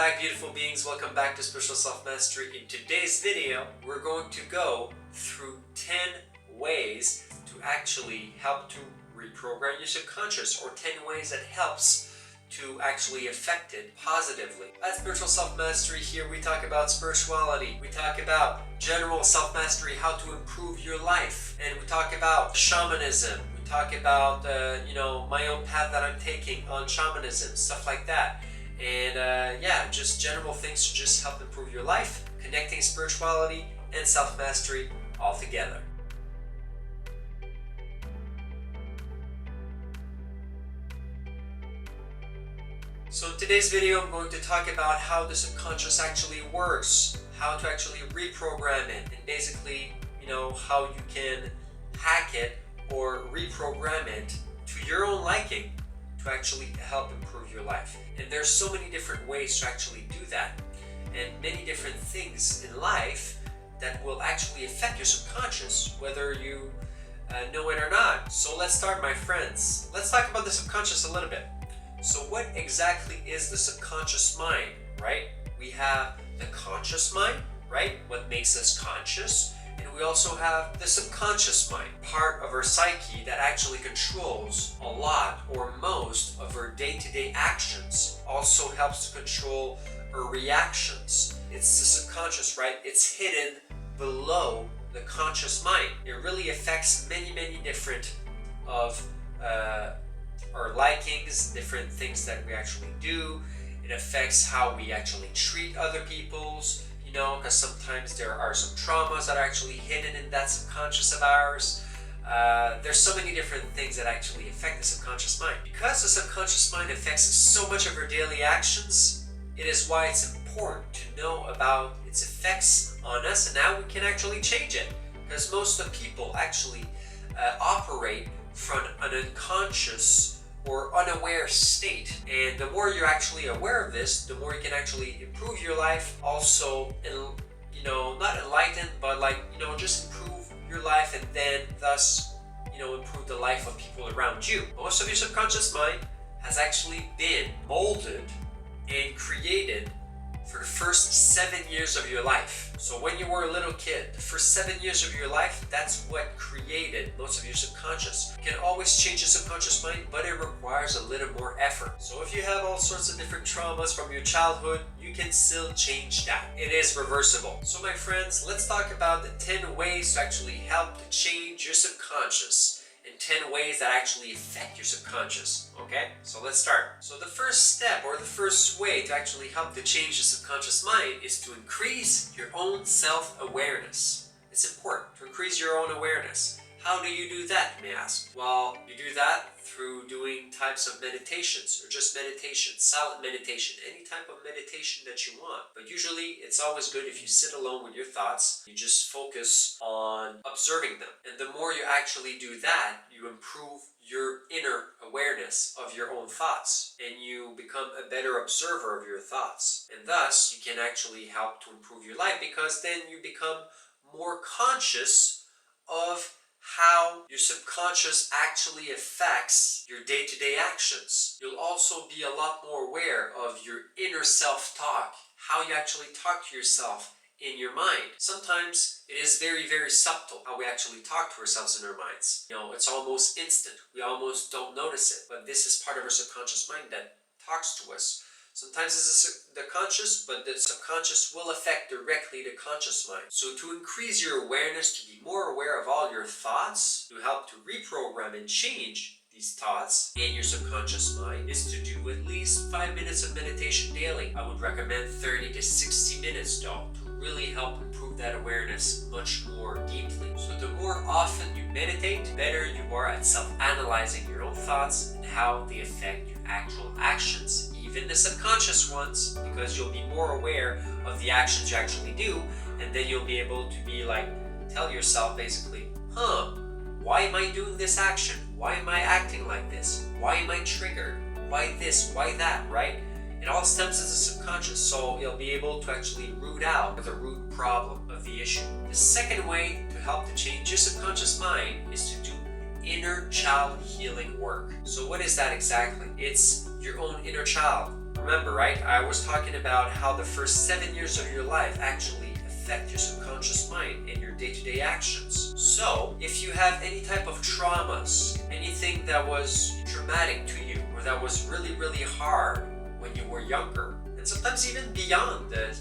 back, beautiful beings. Welcome back to Spiritual Self-Mastery. In today's video, we're going to go through 10 ways to actually help to reprogram your subconscious, or 10 ways that helps to actually affect it positively. At Spiritual Self-Mastery, here we talk about spirituality. We talk about general self-mastery, how to improve your life. And we talk about shamanism. We talk about, my own path that I'm taking on shamanism, stuff like that. And just general things to just help improve your life, connecting spirituality and self-mastery all together. So in today's video, I'm going to talk about how the subconscious actually works, how to actually reprogram it, and basically, how you can hack it or reprogram it to your own liking to actually help improve your life. And there's so many different ways to actually do that, and many different things in life that will actually affect your subconscious, whether you know it or not. So let's start, my friends. Let's talk about the subconscious a little bit. So what exactly is the subconscious mind, right? We have the conscious mind, right? What makes us conscious. And we also have the subconscious mind, part of our psyche that actually controls a lot or most of our day-to-day actions. Also helps to control our reactions. It's the subconscious, right? It's hidden below the conscious mind. It really affects many different of our likings, different things that we actually do. It affects how we actually treat other people's, because sometimes there are some traumas that are actually hidden in that subconscious of ours. There's so many different things that actually affect the subconscious mind. Because the subconscious mind affects so much of our daily actions, it is why it's important to know about its effects on us and how we can actually change it. Because most of the people actually operate from an unconscious or unaware state, and the more you're actually aware of this, the more you can actually improve your life. Also, not enlighten, but just improve your life, and then thus improve the life of people around you. Most of your subconscious mind has actually been molded and created for the first 7 years of your life. So when you were a little kid, the first 7 years of your life, that's what created most of your subconscious. You can always change your subconscious mind, but it requires a little more effort. So if you have all sorts of different traumas from your childhood, you can still change that. It is reversible. So my friends, let's talk about the 10 ways to actually help to change your subconscious, and 10 ways that actually affect your subconscious. Okay, so let's start. So the first step, or the first way to actually help to change the subconscious mind, is to increase your own self-awareness. It's important to increase your own awareness. How do you do that, you may ask? Well, you do that through doing types of meditations, or just meditation, silent meditation, any type of meditation that you want. But usually it's always good if you sit alone with your thoughts, you just focus on observing them. And the more you actually do that, you improve your inner awareness of your own thoughts, and you become a better observer of your thoughts. And thus, you can actually help to improve your life, because then you become more conscious of how your subconscious actually affects your day-to-day actions. You'll also be a lot more aware of your inner self-talk, how you actually talk to yourself in your mind. Sometimes it is very subtle how we actually talk to ourselves in our minds. It's almost instant. We almost don't notice it, but this is part of our subconscious mind that talks to us. Sometimes it's the conscious, but the subconscious will affect directly the conscious mind. So to increase your awareness, to be more aware of all your thoughts, to help to reprogram and change these thoughts in your subconscious mind, is to do at least 5 minutes of meditation daily. I would recommend 30 to 60 minutes though, to really help improve that awareness much more deeply. So the more often you meditate, the better you are at self-analyzing your own thoughts and how they affect your actual actions, even the subconscious ones, because you'll be more aware of the actions you actually do, and then you'll be able to tell yourself basically, why am I doing this action? Why am I acting like this? Why am I triggered? Why this? Why that, right? It all stems as a subconscious, so you'll be able to actually root out the root problem of the issue. The second way to help to change your subconscious mind is to do inner child healing work. So what is that exactly? It's your own inner child. Remember, right? I was talking about how the first 7 years of your life actually affect your subconscious mind and your day-to-day actions. So, if you have any type of traumas, anything that was traumatic to you, or that was really, really hard when you were younger, and sometimes even beyond the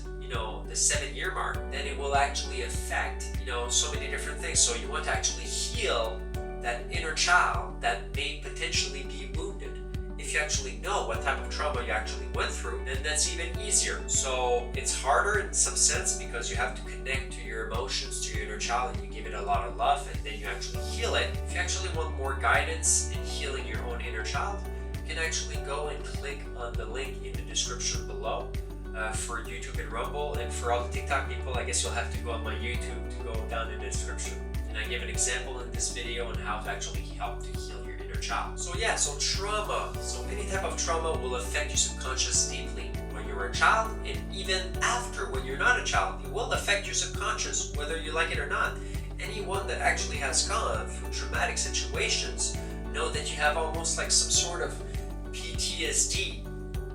7-year mark, then it will actually affect, so many different things. So you want to actually heal that inner child that may potentially be wounded. If you actually know what type of trauma you actually went through, then that's even easier. So it's harder in some sense because you have to connect to your emotions, to your inner child, and you give it a lot of love, and then you actually heal it. If you actually want more guidance in healing your own inner child, you can actually go and click on the link in the description below. For YouTube and Rumble, and for all the TikTok people, I guess you'll have to go on my YouTube to go down in the description. And I give an example in this video on how to actually help to heal your inner child. So trauma. So any type of trauma will affect your subconscious deeply when you're a child, and even after when you're not a child, it will affect your subconscious whether you like it or not. Anyone that actually has gone through traumatic situations know that you have almost like some sort of PTSD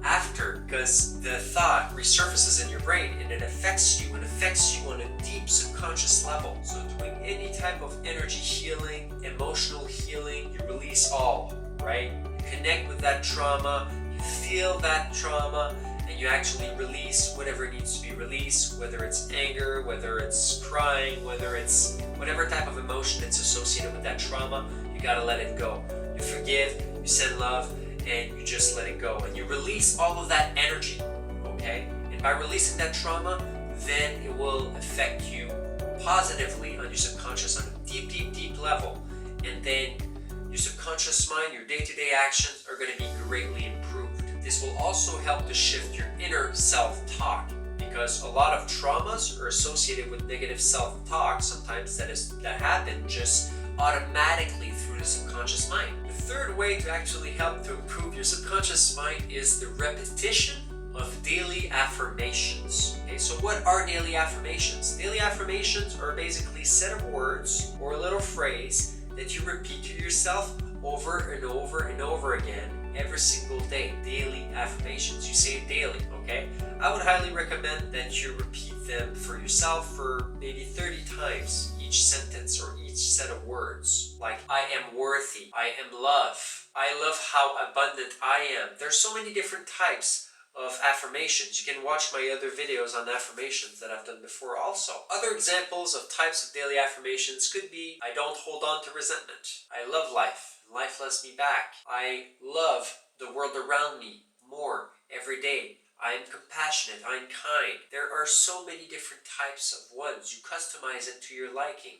after, because the thought resurfaces in your brain and it affects you on a deep subconscious level. So doing any type of energy healing, emotional healing, you release all, right? You connect with that trauma, you feel that trauma, and you actually release whatever needs to be released, whether it's anger, whether it's crying, whether it's whatever type of emotion that's associated with that trauma, you gotta let it go. You forgive, you send love, and you just let it go, and you release all of that energy, okay? And by releasing that trauma, then it will affect you positively on your subconscious on a deep, deep, deep level. And then your subconscious mind, your day-to-day actions are going to be greatly improved. This will also help to shift your inner self-talk, because a lot of traumas are associated with negative self-talk. Sometimes that happen just automatically through the subconscious mind. The third way to actually help to improve your subconscious mind is the repetition of daily affirmations. Okay, so what are daily affirmations? Daily affirmations are basically a set of words or a little phrase that you repeat to yourself over and over and over again every single day. Daily affirmations. You say it daily, okay? I would highly recommend that you repeat them for yourself for maybe 30 times each sentence or each set of words. Like, I am worthy, I am love, I love how abundant I am. There's so many different types of affirmations. You can watch my other videos on affirmations that I've done before also. Other examples of types of daily affirmations could be, I don't hold on to resentment. I love life. Life loves me back. I love the world around me more every day. I am compassionate. I am kind. There are so many different types of ones. You customize it to your liking,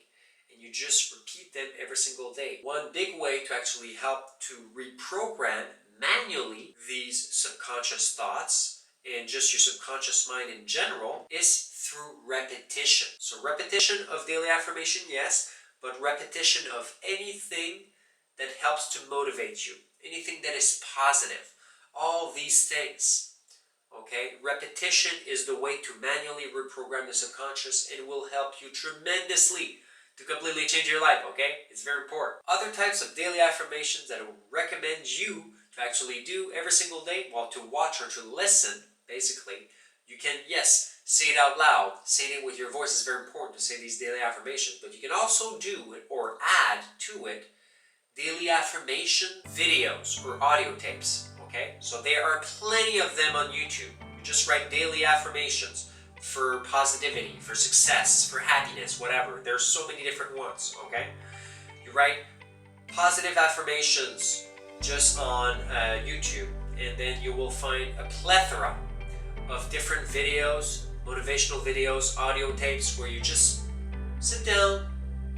and you just repeat them every single day. One big way to actually help to reprogram manually these subconscious thoughts and just your subconscious mind in general is through repetition. So repetition of daily affirmation, yes, but repetition of anything that helps to motivate you, anything that is positive, all these things. Okay, repetition is the way to manually reprogram the subconscious, and will help you tremendously to completely change your life, okay? It's very important. Other types of daily affirmations that I would recommend you to actually do every single day, well, to watch or to listen, basically, you can, yes, say it out loud. Saying it with your voice is very important to say these daily affirmations, but you can also do it or add to it daily affirmation videos or audio tapes. Okay, so there are plenty of them on YouTube. You just write daily affirmations for positivity, for success, for happiness, whatever. There's so many different ones, okay? You write positive affirmations just on YouTube, and then you will find a plethora of different videos, motivational videos, audio tapes, where you just sit down,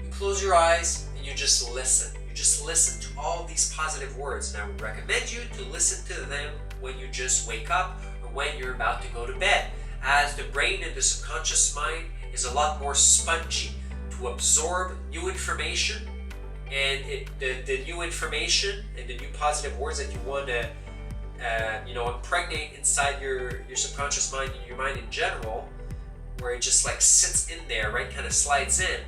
you close your eyes, and you just listen. Just listen to all these positive words, and I would recommend you to listen to them when you just wake up or when you're about to go to bed, as the brain and the subconscious mind is a lot more spongy to absorb new information, and the new information and the new positive words that you want to impregnate inside your subconscious mind and your mind in general, where it just like sits in there, right, kind of slides in.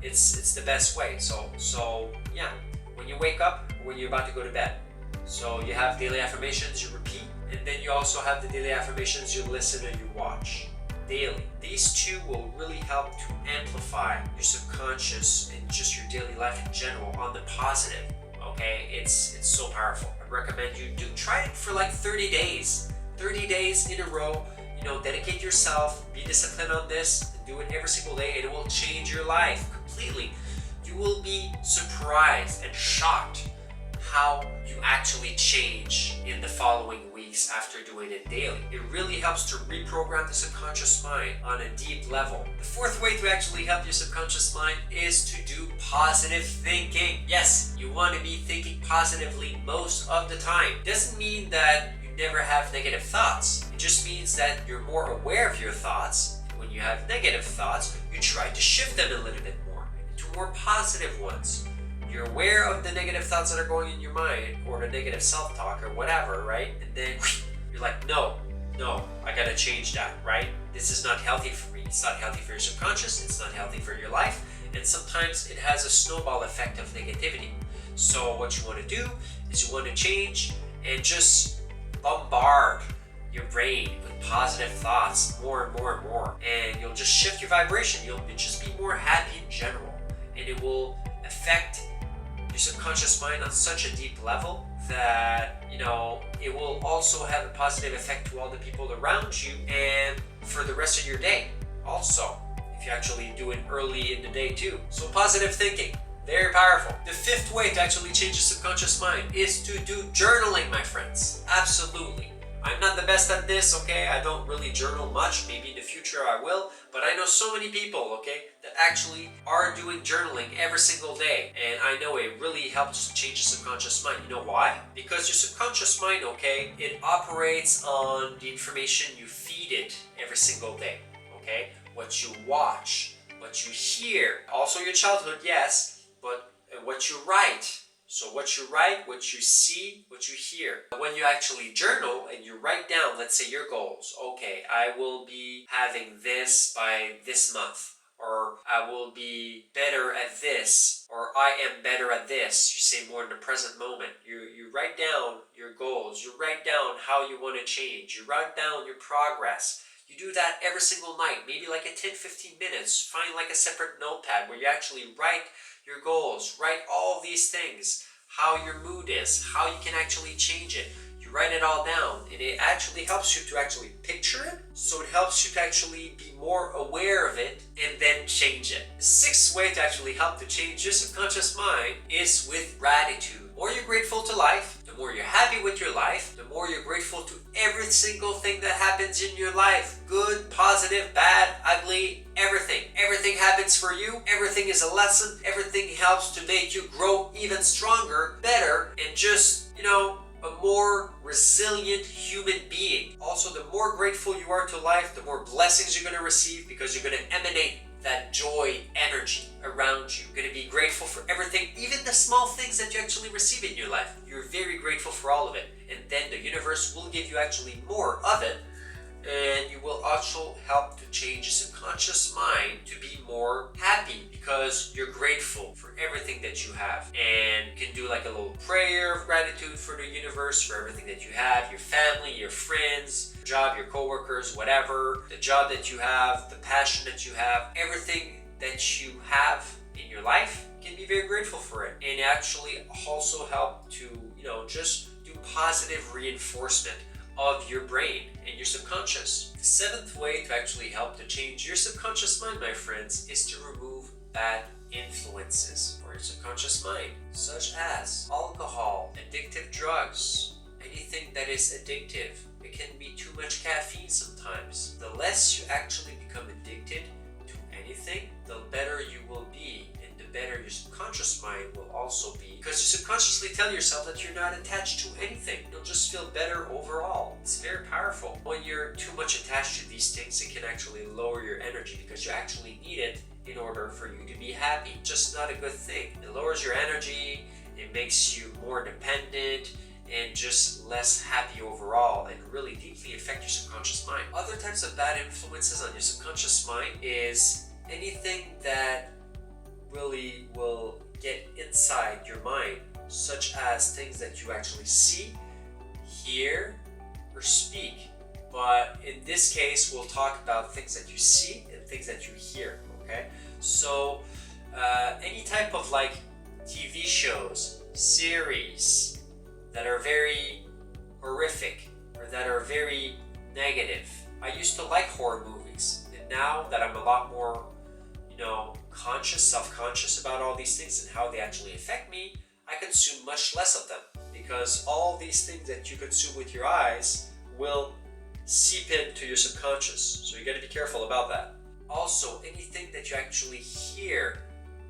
It's the best way. So yeah, when you wake up or when you're about to go to bed. So you have daily affirmations you repeat, And then you also have the daily affirmations you listen and you watch daily. These two will really help to amplify your subconscious and just your daily life in general on the positive. Okay, it's so powerful. I recommend you do try it for like 30 days. 30 days in a row. Dedicate yourself, be disciplined on this, and do it every single day, and it will change your life completely. You will be surprised and shocked how you actually change in the following weeks after doing it daily. It really helps to reprogram the subconscious mind on a deep level. The fourth way to actually help your subconscious mind is to do positive thinking. Yes, you want to be thinking positively most of the time. Doesn't mean that you never have negative thoughts. It just means that you're more aware of your thoughts. When you have negative thoughts, you try to shift them a little bit more into more positive ones. You're aware of the negative thoughts that are going in your mind, or the negative self-talk or whatever, right? And then you're like, no, I gotta change that, right? This is not healthy for me. It's not healthy for your subconscious. It's not healthy for your life. And sometimes it has a snowball effect of negativity. So what you want to do is you want to change and just bombard your brain with positive thoughts more and more and more. And you'll just shift your vibration. You'll just be more happy in general. And it will affect your subconscious mind on such a deep level that it will also have a positive effect to all the people around you and for the rest of your day also, if you actually do it early in the day too. So positive thinking, very powerful. The fifth way to actually change the subconscious mind is to do journaling, my friends. Absolutely. I'm not the best at this, okay? I don't really journal much. Maybe in the future I will. But I know so many people, okay, that actually are doing journaling every single day. And I know it really helps change the subconscious mind. You know why? Because your subconscious mind, okay, it operates on the information you feed it every single day, okay? What you watch, what you hear. Also your childhood, yes, but what you write. So what you write, what you see, what you hear. When you actually journal and you write down, let's say your goals. Okay, I will be having this by this month. Or I will be better at this. Or I am better at this. You say more in the present moment. You write down your goals. You write down how you want to change. You write down your progress. You do that every single night. Maybe like a 10-15 minutes. Find like a separate notepad where you actually write your goals, write all these things, how your mood is, how you can actually change it. You write it all down, and it actually helps you to actually picture it, so it helps you to actually be more aware of it and then change it. The sixth way to actually help to change your subconscious mind is with gratitude. The more you're grateful to life, the more you're happy with your life, the more you're grateful to every single thing that happens in your life. Good, positive, bad, ugly, everything. Everything happens for you. Everything is a lesson. Everything helps to make you grow even stronger, better, and just, a more resilient human being. Also, the more grateful you are to life, the more blessings you're going to receive because you're going to emanate that joy energy around you. You're going to be grateful for everything, even the small things that you actually receive in your life. You're very grateful for all of it. And then the universe will give you actually more of it. And you will also help to change your subconscious mind to be more happy because you're grateful for everything that you have. And you can do like a little prayer of gratitude for the universe, for everything that you have, your family, your friends, your job, your coworkers, whatever, the job that you have, the passion that you have, everything that you have in your life, you can be very grateful for it. And actually also help to, just do positive reinforcement of your brain and your subconscious. The seventh way to actually help to change your subconscious mind, my friends, is to remove bad influences for your subconscious mind, such as alcohol, addictive drugs, anything that is addictive. It can be too much caffeine sometimes. The less you actually become addicted to anything, the better you will be. The better your subconscious mind will also be, because you subconsciously tell yourself that you're not attached to anything. You'll just feel better overall. It's very powerful. When you're too much attached to these things, it can actually lower your energy because you actually need it in order for you to be happy. Just not a good thing. It lowers your energy, it makes you more dependent and just less happy overall, and really deeply affect your subconscious mind. Other types of bad influences on your subconscious mind is anything that really will get inside your mind, such as things that you actually see, hear, or speak. But in this case, we'll talk about things that you see and things that you hear, okay? So any type of like TV shows, series that are very horrific or that are very negative. I used to like horror movies, and now that I'm a lot more, conscious, self-conscious about all these things and how they actually affect me, I consume much less of them, because all these things that you consume with your eyes will seep into your subconscious. So you got to be careful about that. Also, anything that you actually hear,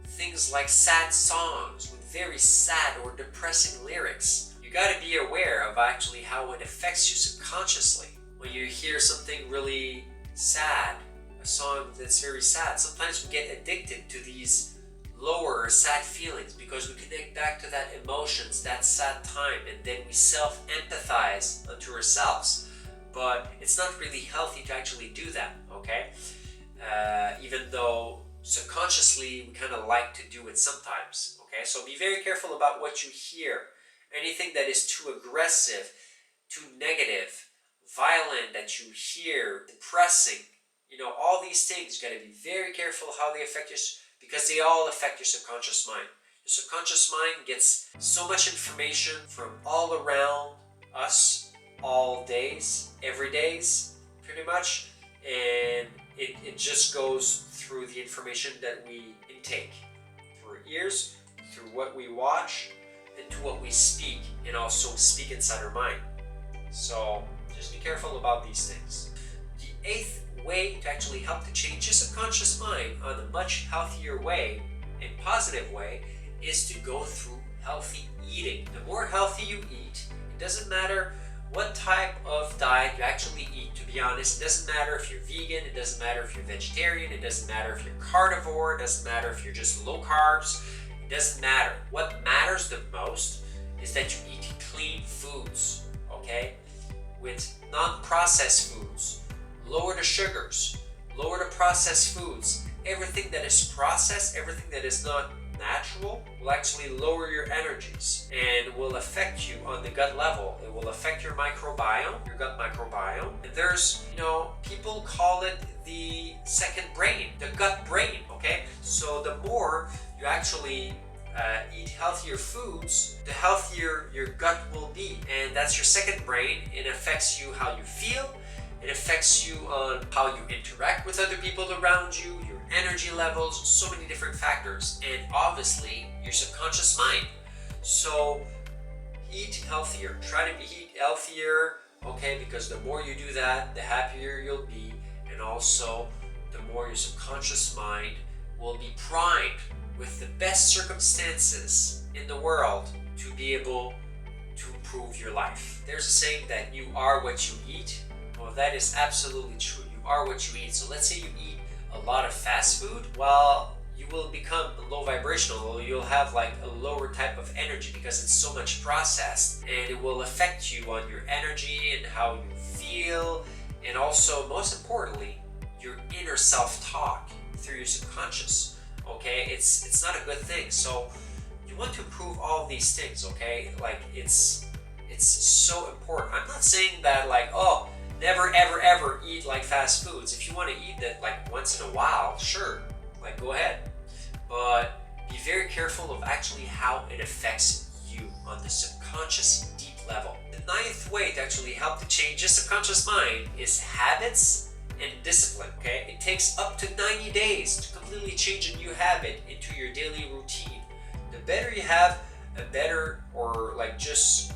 things like sad songs with very sad or depressing lyrics, you got to be aware of actually how it affects you subconsciously. When you hear something really sad, a song that's very sad, sometimes we get addicted to these lower sad feelings because we connect back to that emotions, that sad time, and then we self-empathize unto ourselves. But it's not really healthy to actually do that, okay? Even though subconsciously we kind of like to do it sometimes, okay? So be very careful about what you hear. Anything that is too aggressive, too negative, violent that you hear, depressing, all these things, you got to be very careful how they affect you, because they all affect your subconscious mind. Your subconscious mind gets so much information from all around us, all days, every days, pretty much, and it just goes through the information that we intake, through our ears, through what we watch, and to what we speak, and also speak inside our mind. So just be careful about these things. The 8th way to actually help to change your subconscious mind on a much healthier way and positive way is to go through healthy eating. The more healthy you eat, it doesn't matter what type of diet you actually eat, to be honest. It doesn't matter if you're vegan, it doesn't matter if you're vegetarian, it doesn't matter if you're carnivore, it doesn't matter if you're just low carbs, it doesn't matter. What matters the most is that you eat clean foods, okay? With non-processed foods. Lower the sugars, lower the processed foods. Everything that is processed, everything that is not natural, will actually lower your energies and will affect you on the gut level. It will affect your microbiome, your gut microbiome. And there's, people call it the second brain, the gut brain, okay? So the more you actually eat healthier foods, the healthier your gut will be. And that's your second brain. It affects you how you feel. It affects you on how you interact with other people around you, your energy levels, so many different factors, and obviously your subconscious mind. So eat healthier. Try to eat healthier, okay? Because the more you do that, the happier you'll be, and also the more your subconscious mind will be primed with the best circumstances in the world to be able to improve your life. There's a saying that you are what you eat. Well, that is absolutely true. You are what you eat. So let's say you eat a lot of fast food. Well, you will become low vibrational. You'll have like a lower type of energy because it's so much processed, and it will affect you on your energy and how you feel, and also, most importantly, your inner self-talk through your subconscious. Okay, it's not a good thing. So you want to improve all these things. Okay, like it's so important. I'm not saying that like, oh, never ever ever eat like fast foods. If you want to eat that like once in a while, sure, like go ahead. But be very careful of actually how it affects you on the subconscious deep level. The 9th way to actually help to change your subconscious mind is habits and discipline, okay? It takes up to 90 days to completely change a new habit into your daily routine. The better you have a better, or like just,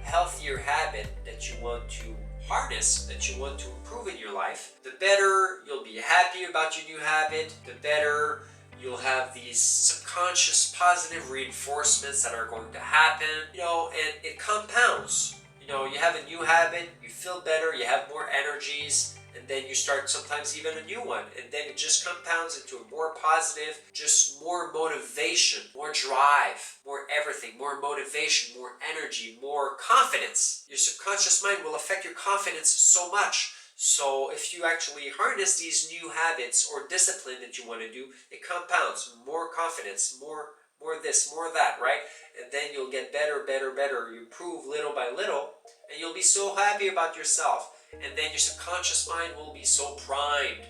healthier habit that you want to harness, that you want to improve in your life, the better you'll be happy about your new habit, the better you'll have these subconscious positive reinforcements that are going to happen, and it compounds. You have a new habit, you feel better, you have more energies, and then you start sometimes even a new one, and then it just compounds into a more positive, just more motivation, more drive, more everything, more motivation, more energy, more confidence. Your subconscious mind will affect your confidence so much. So if you actually harness these new habits or discipline that you want to do, it compounds more confidence, more more this, more that, right? And then you'll get better, better, better. You improve little by little, and you'll be so happy about yourself. And then your subconscious mind will be so primed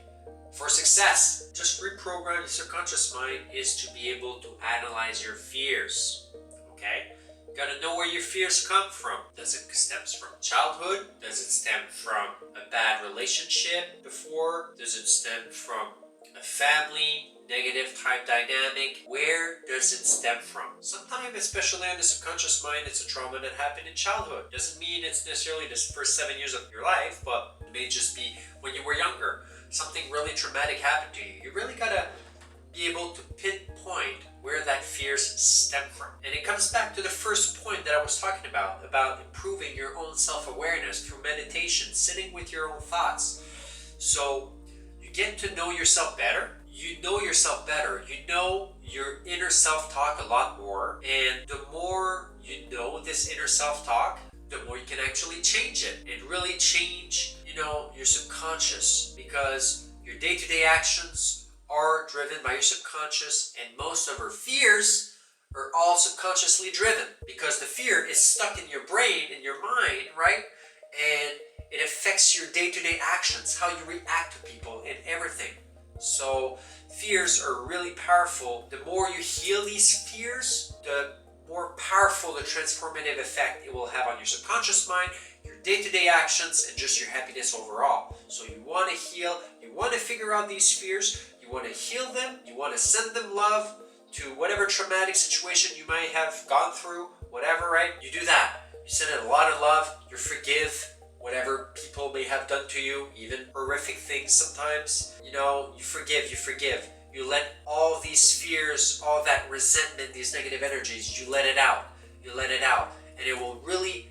for success. Just reprogram your subconscious mind is to be able to analyze your fears, okay? You gotta know where your fears come from. Does it stem from childhood? Does it stem from a bad relationship before? Does it stem from a family negative type dynamic? Where does it stem from? Sometimes, especially in the subconscious mind, it's a trauma that happened in childhood. Doesn't mean it's necessarily the first 7 years of your life, but it may just be when you were younger. Something really traumatic happened to you. You really gotta be able to pinpoint where that fears stem from. And it comes back to the first point that I was talking about improving your own self-awareness through meditation, sitting with your own thoughts. So you get to know yourself better. You know yourself better. You know your inner self-talk a lot more. And the more you know this inner self-talk, the more you can actually change it and really change, your subconscious, because your day-to-day actions are driven by your subconscious, and most of our fears are all subconsciously driven because the fear is stuck in your brain, in your mind, right? And it affects your day-to-day actions, how you react to people and everything. So fears are really powerful. The more you heal these fears, the more powerful the transformative effect it will have on your subconscious mind, your day-to-day actions, and just your happiness overall. So you want to heal, you want to figure out these fears, you want to heal them, you want to send them love to whatever traumatic situation you might have gone through, whatever, right? You do that. You send it a lot of love, you forgive whatever people may have done to you, even horrific things sometimes. You forgive. You let all these fears, all that resentment, these negative energies, you let it out. And it will really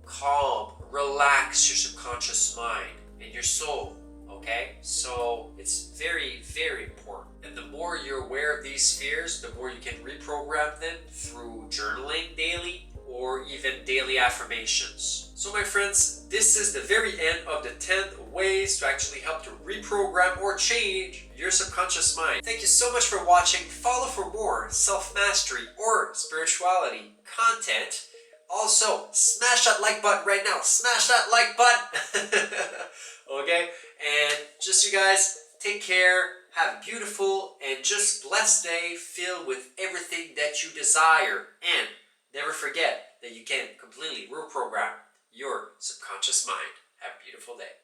calm, relax your subconscious mind and your soul, okay? So it's very, very important. And the more you're aware of these fears, the more you can reprogram them through journaling daily or even daily affirmations. So my friends, this is the very end of the 10 ways to actually help to reprogram or change your subconscious mind. Thank you so much for watching. Follow for more self-mastery or spirituality content. Also, smash that like button right now. Smash that like button. Okay? And just you guys, take care. Have a beautiful and just blessed day filled with everything that you desire. And never forget that you can completely reprogram your subconscious mind. Have a beautiful day.